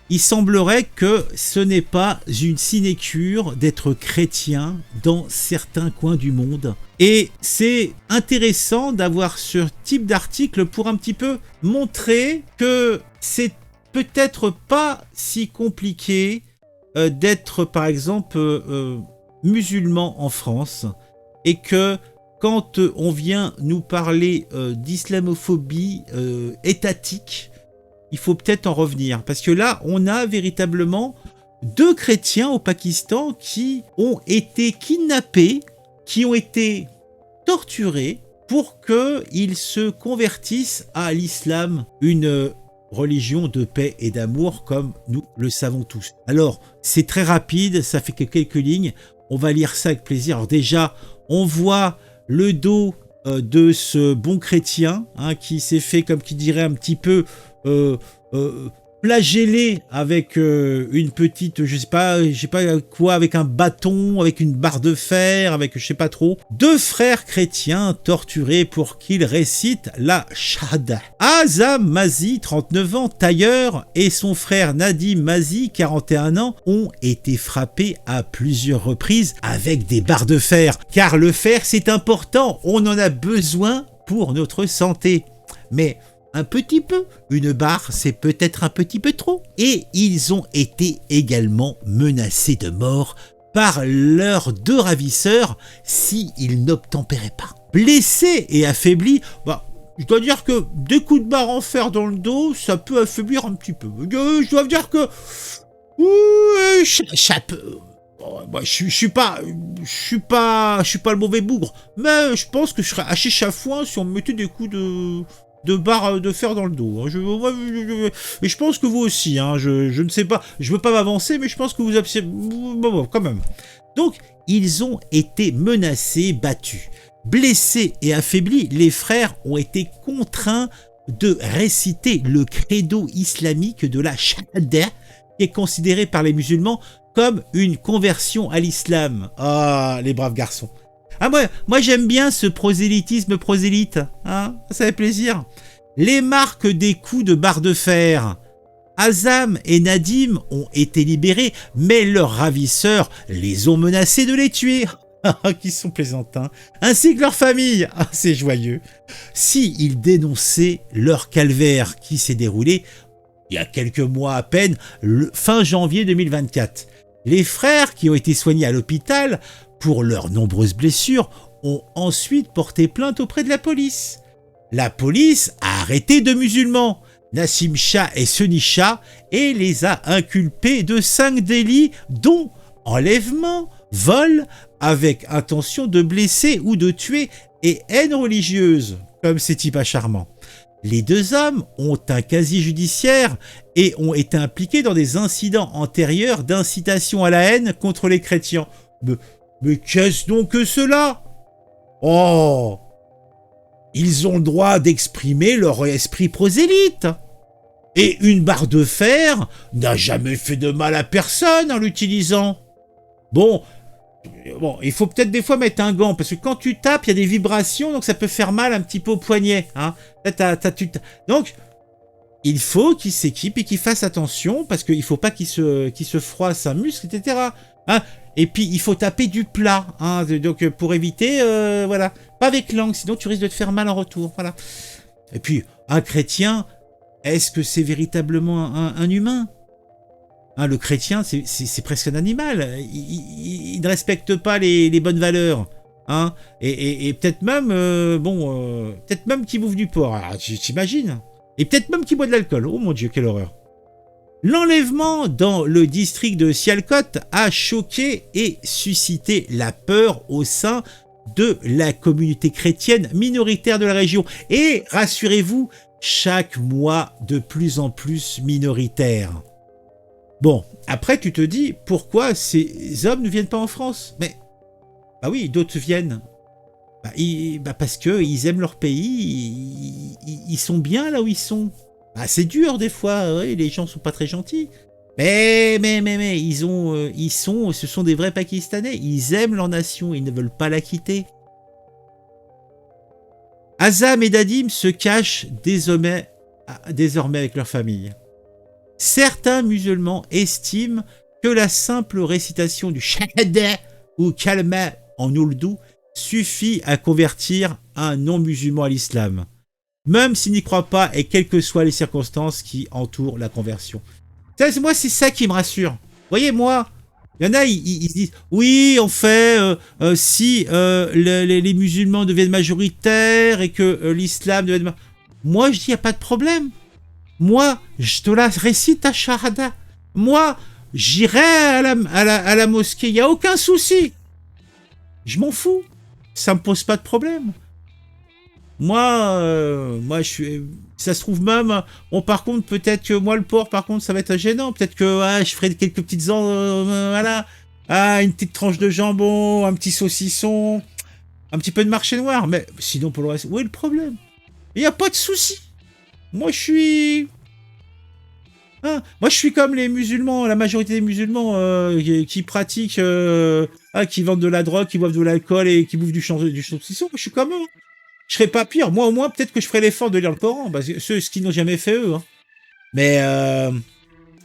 il semblerait que ce n'est pas une sinécure d'être chrétien dans certains coins du monde. Et c'est intéressant d'avoir ce type d'article pour un petit peu montrer que c'est peut-être pas si compliqué d'être par exemple musulman en France, et que quand on vient nous parler d'islamophobie étatique, il faut peut-être en revenir. Parce que là, on a véritablement 2 chrétiens au Pakistan qui ont été kidnappés, qui ont été torturés pour qu'ils se convertissent à l'islam, une religion de paix et d'amour comme nous le savons tous. Alors, c'est très rapide, ça fait que quelques lignes. On va lire ça avec plaisir. Alors déjà, on voit le dos de ce bon chrétien qui s'est fait, comme qui dirait, un petit peu flagellé avec une petite, je sais pas quoi, avec un bâton, avec une barre de fer, avec je sais pas trop. 2 frères chrétiens torturés pour qu'ils récitent la Shahada. Azam Mazi, 39 ans, tailleur, et son frère Nadim Mazi, 41 ans, ont été frappés à plusieurs reprises avec des barres de fer. Car le fer, c'est important, on en a besoin pour notre santé. Mais un petit peu. Une barre, c'est peut-être un petit peu trop. Et ils ont été également menacés de mort par leurs 2 ravisseurs s'ils n'obtempéraient pas. Blessés et affaiblis, je dois dire que des coups de barre en fer dans le dos, ça peut affaiblir un petit peu. Je dois dire que je suis pas le mauvais bougre, mais je pense que je serais assez chafouin si on me mettait des coups de barre de fer dans le dos. Et je pense que vous aussi, je ne sais pas, je veux pas m'avancer, mais je pense que vous quand même. Donc, ils ont été menacés, battus. Blessés et affaiblis, les frères ont été contraints de réciter le credo islamique de la Shahada, qui est considéré par les musulmans comme une conversion à l'islam. Ah, les braves garçons. Ah, moi j'aime bien ce prosélytisme prosélyte, ça fait plaisir. Les marques des coups de barre de fer. Azam et Nadim ont été libérés, mais leurs ravisseurs les ont menacés de les tuer. Qui sont plaisantins. Ainsi que leur famille. C'est joyeux. Si ils dénonçaient leur calvaire qui s'est déroulé il y a quelques mois à peine, fin janvier 2024. Les frères qui ont été soignés à l'hôpital pour leurs nombreuses blessures ont ensuite porté plainte auprès de la police. La police a arrêté 2 musulmans, Nassim Shah et Sunny Shah, et les a inculpés de 5 délits, dont enlèvement, vol, avec intention de blesser ou de tuer, et haine religieuse, comme ces types charmants. Les 2 hommes ont un casier judiciaire et ont été impliqués dans des incidents antérieurs d'incitation à la haine contre les chrétiens. Mais qu'est-ce donc que cela? Oh! Ils ont le droit d'exprimer leur esprit prosélyte. Et une barre de fer n'a jamais fait de mal à personne en l'utilisant. Bon, il faut peut-être des fois mettre un gant, parce que quand tu tapes, il y a des vibrations, donc ça peut faire mal un petit peu au poignet. Donc, il faut qu'ils s'équipent et qu'ils fassent attention, parce qu'il ne faut pas qu'ils se froissent un muscle, etc. Et puis, il faut taper du plat, donc pour éviter, pas avec l'angle, sinon tu risques de te faire mal en retour. Voilà. Et puis, un chrétien, est-ce que c'est véritablement un humain ? Le chrétien, c'est presque un animal. Il ne respecte pas les bonnes valeurs. Et peut-être même, peut-être même qu'il bouffe du porc. J'imagine. Et peut-être même qu'il boit de l'alcool. Oh mon Dieu, quelle horreur. L'enlèvement dans le district de Sialkot a choqué et suscité la peur au sein de la communauté chrétienne minoritaire de la région. Et rassurez-vous, chaque mois de plus en plus minoritaire. Bon, après tu te dis, pourquoi ces hommes ne viennent pas en France? Mais, oui, d'autres viennent. Parce qu'ils aiment leur pays, ils sont bien là où ils sont. C'est dur des fois, les gens sont pas très gentils. Mais, ce sont des vrais Pakistanais, ils aiment leur nation, ils ne veulent pas la quitter. Azam et Nadim se cachent désormais avec leur famille. Certains musulmans estiment que la simple récitation du shahada ou kalma en ourdou suffit à convertir un non-musulman à l'islam, même s'il n'y croit pas et quelles que soient les circonstances qui entourent la conversion. Moi, c'est ça qui me rassure. Vous voyez, moi, il y en a, ils se disent, oui, en fait, si les musulmans deviennent majoritaires et que l'islam devienne... Moi, je dis, il n'y a pas de problème. Moi, je te la récite ta shahada. Moi, j'irai à la mosquée, il n'y a aucun souci. Je m'en fous. Ça me pose pas de problème. Moi, je suis... Ça se trouve même... Bon, par contre, peut-être que moi, le porc, par contre, ça va être gênant. Peut-être que je ferai quelques petites... voilà. Une petite tranche de jambon, un petit saucisson, un petit peu de marché noir. Mais sinon, pour le reste, où est le problème? Il n'y a pas de souci. Moi, je suis... moi, je suis comme les musulmans, la majorité des musulmans qui pratiquent... qui vendent de la drogue, qui boivent de l'alcool et qui bouffent du saucisson. Je suis comme eux. Je serais pas pire. Moi, au moins, peut-être que je ferais l'effort de lire le Coran. Parce que ce qu'ils n'ont jamais fait, eux. Hein. Mais...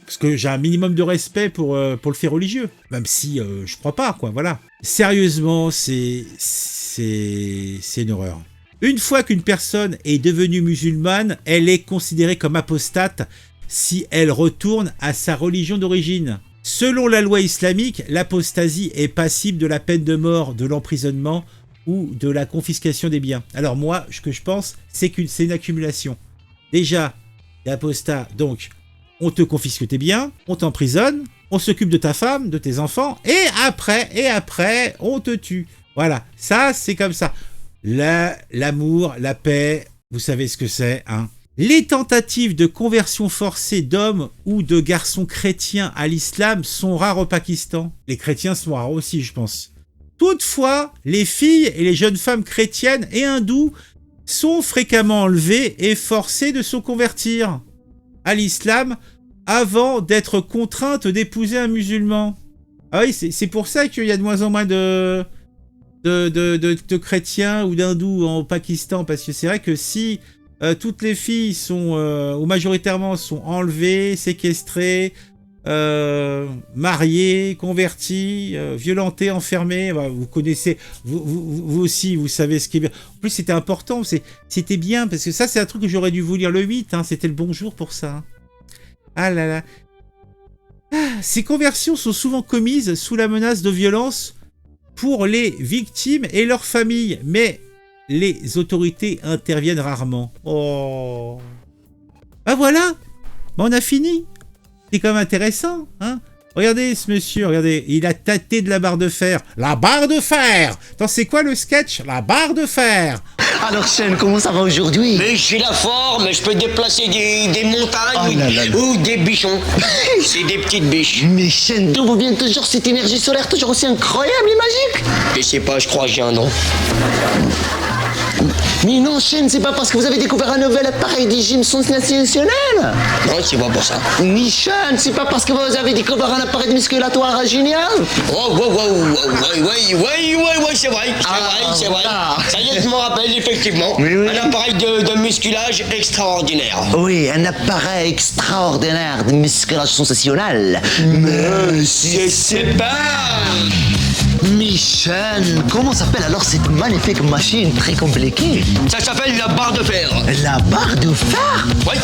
parce que j'ai un minimum de respect pour le fait religieux. Même si je crois pas, quoi. Voilà. Sérieusement, c'est une horreur. Une fois qu'une personne est devenue musulmane, elle est considérée comme apostate si elle retourne à sa religion d'origine. Selon la loi islamique, l'apostasie est passible de la peine de mort, de l'emprisonnement ou de la confiscation des biens. Alors moi, ce que je pense, c'est une accumulation. Déjà, l'apostat, donc, on te confisque tes biens, on t'emprisonne, on s'occupe de ta femme, de tes enfants, et après, on te tue. Voilà, ça, c'est comme ça. L'amour, la paix, vous savez ce que c'est, hein. Les tentatives de conversion forcée d'hommes ou de garçons chrétiens à l'islam sont rares au Pakistan. Les chrétiens sont rares aussi, je pense. Toutefois, les filles et les jeunes femmes chrétiennes et hindoues sont fréquemment enlevées et forcées de se convertir à l'islam avant d'être contraintes d'épouser un musulman. Ah oui, c'est pour ça qu'il y a de moins en moins de chrétiens ou d'hindous au Pakistan, parce que c'est vrai que si toutes les filles sont, ou majoritairement, sont enlevées, séquestrées, mariées, converties, violentées, enfermées, vous connaissez, vous aussi, vous savez ce qui est bien. En plus, c'était important, c'était bien, parce que ça, c'est un truc que j'aurais dû vous lire le 8, hein, c'était le bon jour pour ça. Hein. Ah là là. Ces conversions sont souvent commises sous la menace de violence pour les victimes et leurs familles, mais les autorités interviennent rarement. Oh. Ah voilà, on a fini. C'est quand même intéressant, hein. Regardez ce monsieur, regardez, il a tâté de la barre de fer. La barre de fer. Attends, c'est quoi le sketch? La barre de fer. Alors Sean, comment ça va aujourd'hui? Mais j'ai la forme, je peux déplacer des montagnes ou des bichons. C'est des petites biches. Mais Sean, d'où vous vient toujours cette énergie solaire toujours aussi incroyable et magique? Je sais pas, je crois que j'ai un nom. Mais non, Sean, c'est pas parce que vous avez découvert un nouvel appareil de gym sensationnel. Non, c'est pas pour ça. Mais Sean, c'est pas parce que vous avez découvert un appareil musculatoire génial. Oh, ouais, c'est vrai. C'est vrai. Ça y est, je m'en rappelle, effectivement. Oui. Un appareil de musculage extraordinaire. Oui, un appareil extraordinaire de musculage sensationnel. Mais c'est pas... Michel, comment s'appelle alors cette magnifique machine très compliquée? Ça s'appelle la barre de fer. La barre de fer? Oui.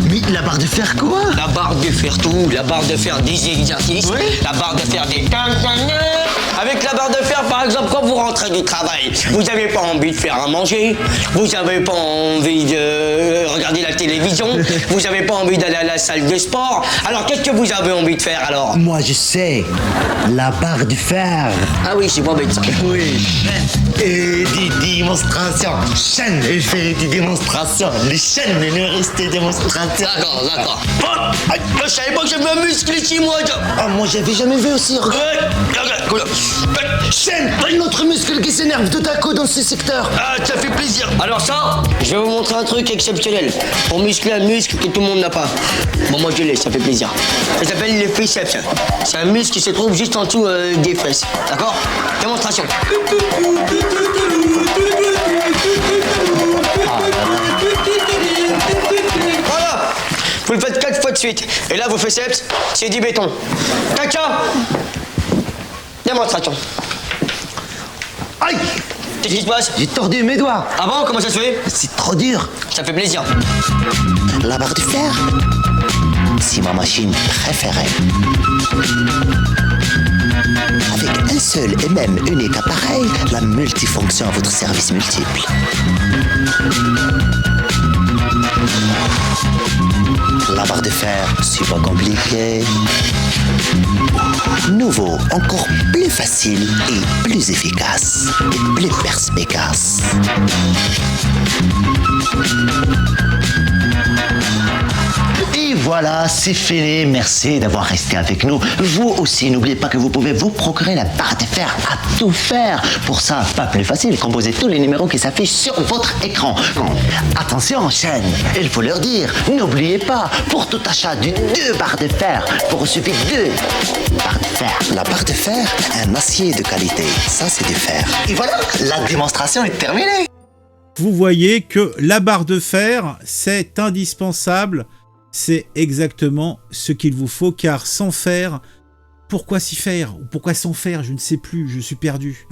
Mais la barre de fer quoi? La barre de fer tout, la barre de fer des exercices, oui. La barre de fer des... Avec la barre de fer, par exemple, quand vous rentrez du travail, vous n'avez pas envie de faire à manger, vous n'avez pas envie de regarder la télévision, vous n'avez pas envie d'aller à la salle de sport. Alors, qu'est-ce que vous avez envie de faire, alors? Moi, je sais. La barre de fer. Ah oui, c'est pas bête. Oui. Et des démonstrations. Chaîne, il fait des démonstrations. Les chaînes, il reste des démonstrations. D'accord. Je savais pas que j'avais un muscle ici, moi. Ah, moi, j'avais jamais vu aussi. Regarde. Chaîne, un autre muscle qui s'énerve tout à coup dans ce secteur. Ah, ça fait plaisir. Alors ça, je vais vous montrer un truc exceptionnel. Pour muscler un muscle que tout le monde n'a pas. Bon, moi je l'ai, ça fait plaisir. Ça s'appelle le biceps. C'est un muscle qui se trouve juste en dessous des fesses. D'accord? Démonstration. Voilà. Vous le faites 4 fois de suite. Et là, vos forceps, c'est du béton. Caca. Démonstration. Aïe! Qu'est-ce qui se passe? J'ai tordu mes doigts. Ah bon? Comment ça se fait? C'est trop dur. Ça fait plaisir. La barre de fer, c'est ma machine préférée. Avec un seul et même unique appareil, la multifonction à votre service multiple. La barre de fer, c'est pas compliqué. Nouveau, encore plus facile et plus efficace et plus perspicace. Et voilà, c'est fini. Merci d'avoir resté avec nous. Vous aussi, n'oubliez pas que vous pouvez vous procurer la barre de fer à tout faire. Pour ça, pas plus facile, composez tous les numéros qui s'affichent sur votre écran. Attention, chaîne, il faut leur dire, n'oubliez pas, pour tout achat de 2 barres de fer, il vous suffit 2 barres de fer. La barre de fer, un acier de qualité. Ça, c'est du fer. Et voilà, la démonstration est terminée. Vous voyez que la barre de fer, c'est indispensable. C'est exactement ce qu'il vous faut, car sans fer, pourquoi s'y faire? Ou pourquoi sans fer? Je ne sais plus, je suis perdu.